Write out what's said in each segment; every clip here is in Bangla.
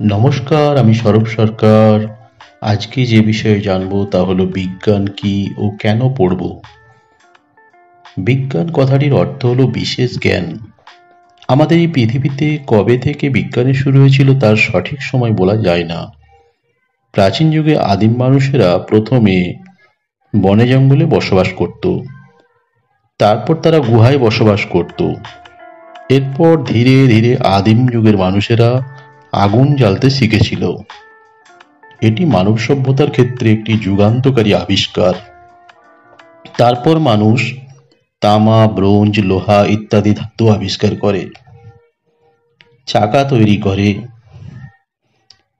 নমস্কার, আমি সৌরভ সরকার। আজকে যে বিষয়ে জানবো তা হলো বিজ্ঞান কি ও কেন পড়ব। বিজ্ঞান কথাটির অর্থ হলো বিশেষ জ্ঞান। আমাদের এই পৃথিবীতে কবে থেকে বিজ্ঞানের শুরু হয়েছিল তার সঠিক সময় বলা যায় না। প্রাচীন যুগে আদিম মানুষেরা প্রথমে বনে জঙ্গলে বসবাস করত। তারপর তারা গুহায় বসবাস করত। এরপর ধীরে ধীরে আদিম যুগের মানুষেরা আগুন জ্বালতে শিখেছিল। এটি মানব সভ্যতার ক্ষেত্রে একটি যুগান্তকারী আবিষ্কার। তারপর মানুষ তামা, ব্রোঞ্জ, লোহা ইত্যাদি ধাতু আবিষ্কার করে, চাকা তৈরি করে।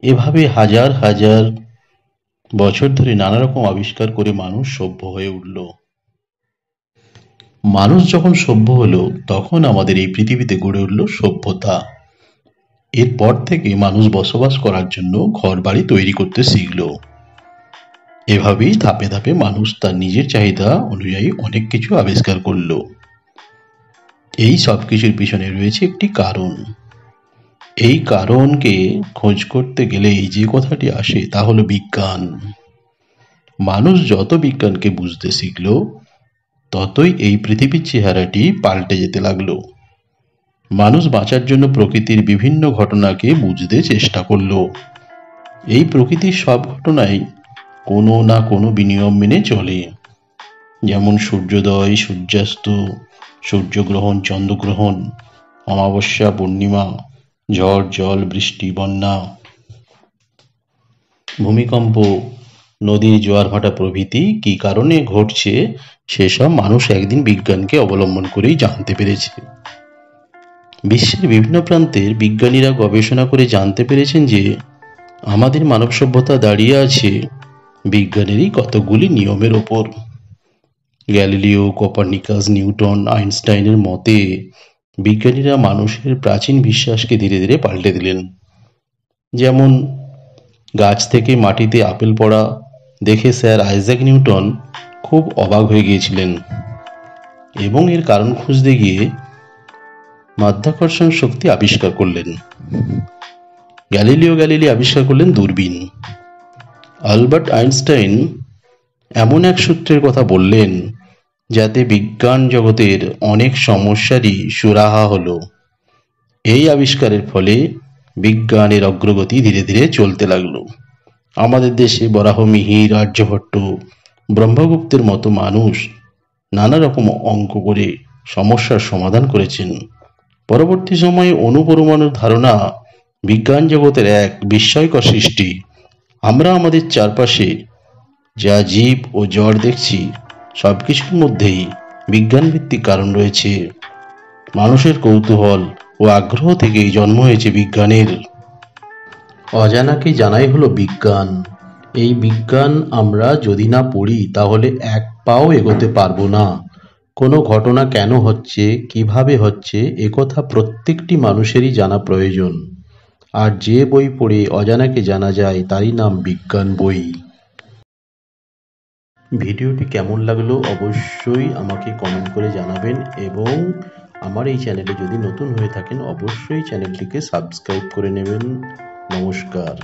এভাবে হাজার হাজার বছর ধরে নানা রকম আবিষ্কার করে মানুষ সভ্য হয়ে উঠল। মানুষ যখন সভ্য হলো তখন আমাদের এই পৃথিবীতে গড়ে উঠল সভ্যতা। এরপর থেকে মানুষ বসবাস করার জন্য ঘরবাড়ি তৈরি করতে শিখলো। এভাবেই ধাপে ধাপে মানুষ তার নিজের চাহিদা অনুযায়ী অনেক কিছু আবিষ্কার করলো। এই সব কিছুর পিছনে রয়েছে একটি কারণ। এই কারণকে খোঁজ করতে গেলে এই যে কথাটি আসে তা হলো বিজ্ঞান। মানুষ যত বিজ্ঞানকে বুঝতে শিখল ততই এই পৃথিবীর চেহারাটি পাল্টে যেতে লাগলো। মানুষ বাঁচার জন্য প্রকৃতির বিভিন্ন ঘটনাকে বুঝতে চেষ্টা করলো। এই প্রকৃতির সব ঘটনাই কোনো না কোনো বিনিয়ম মেনে চলে। যেমন সূর্যোদয়, সূর্যাস্ত, সূর্যগ্রহণ, চন্দ্রগ্রহণ, অমাবস্যা, পূর্ণিমা, ঝড়, জল, বৃষ্টি, বন্যা, ভূমিকম্প, নদীর জোয়ার ভাটা প্রভৃতি কী কারণে ঘটছে সেসব মানুষ একদিন বিজ্ঞানকে অবলম্বন করেই জানতে পেরেছে। বিশ্বের বিভিন্ন প্রান্তের বিজ্ঞানীরা গবেষণা করে জানতে পেরেছেন যে আমাদের মানব সভ্যতা দাঁড়িয়ে আছে বিজ্ঞানেরই কতগুলি নিয়মের ওপর। গ্যালিলিও, কোপার্নিকাস, নিউটন, আইনস্টাইনের মতে বিজ্ঞানীরা মানুষের প্রাচীন বিশ্বাসকে ধীরে ধীরে পাল্টে দিলেন। যেমন গাছ থেকে মাটিতে আপেল পড়া দেখে স্যার আইজ্যাক নিউটন খুব অবাক হয়ে গিয়েছিলেন এবং এর কারণ খুঁজতে গিয়ে মাধ্যাকর্ষণ শক্তি আবিষ্কার করলেন। গ্যালিলি আবিষ্কার করলেন দূরবীন। আলবার্ট আইনস্টাইন এমন এক সূত্রের কথা বললেন যাতে বিজ্ঞান জগতের অনেক সমস্যারই সুরাহা হলো। এই আবিষ্কারের ফলে বিজ্ঞানের অগ্রগতি ধীরে ধীরে চলতে লাগলো। আমাদের দেশে বরাহমিহির, আর্যভট্ট, ব্রহ্মগুপ্তের মতো মানুষ নানা রকম অঙ্ক করে সমস্যার সমাধান করেছেন। পরবর্তী সময়ে অণুপরমাণুর ধারণা বিজ্ঞান জগতের এক বিস্ময়কর সৃষ্টি। আমরা আমাদের চারপাশে যা জীব ও জড় দেখছি সবকিছুর মধ্যেই বিজ্ঞানভিত্তিক কারণ রয়েছে। মানুষের কৌতূহল ও আগ্রহ থেকেই জন্ম হয়েছে বিজ্ঞানের। অজানাকে জানাই হলো বিজ্ঞান। এই বিজ্ঞান আমরা যদি না পড়ি তাহলে এক পাও এগোতে পারবো না। কোনো ঘটনা কেন হচ্ছে, কিভাবে হচ্ছে, একথা প্রত্যেকটি মানুষেরই জানা প্রয়োজন। আর যে বই পড়ে অজানাকে জানা যায় তারই নাম বিজ্ঞান বই। ভিডিওটি কেমন লাগলো অবশ্যই আমাকে কমেন্ট করে জানাবেন এবং আমার এই চ্যানেলে যদি নতুন হয়ে থাকেন অবশ্যই চ্যানেলটিকে সাবস্ক্রাইব করে নেবেন। নমস্কার।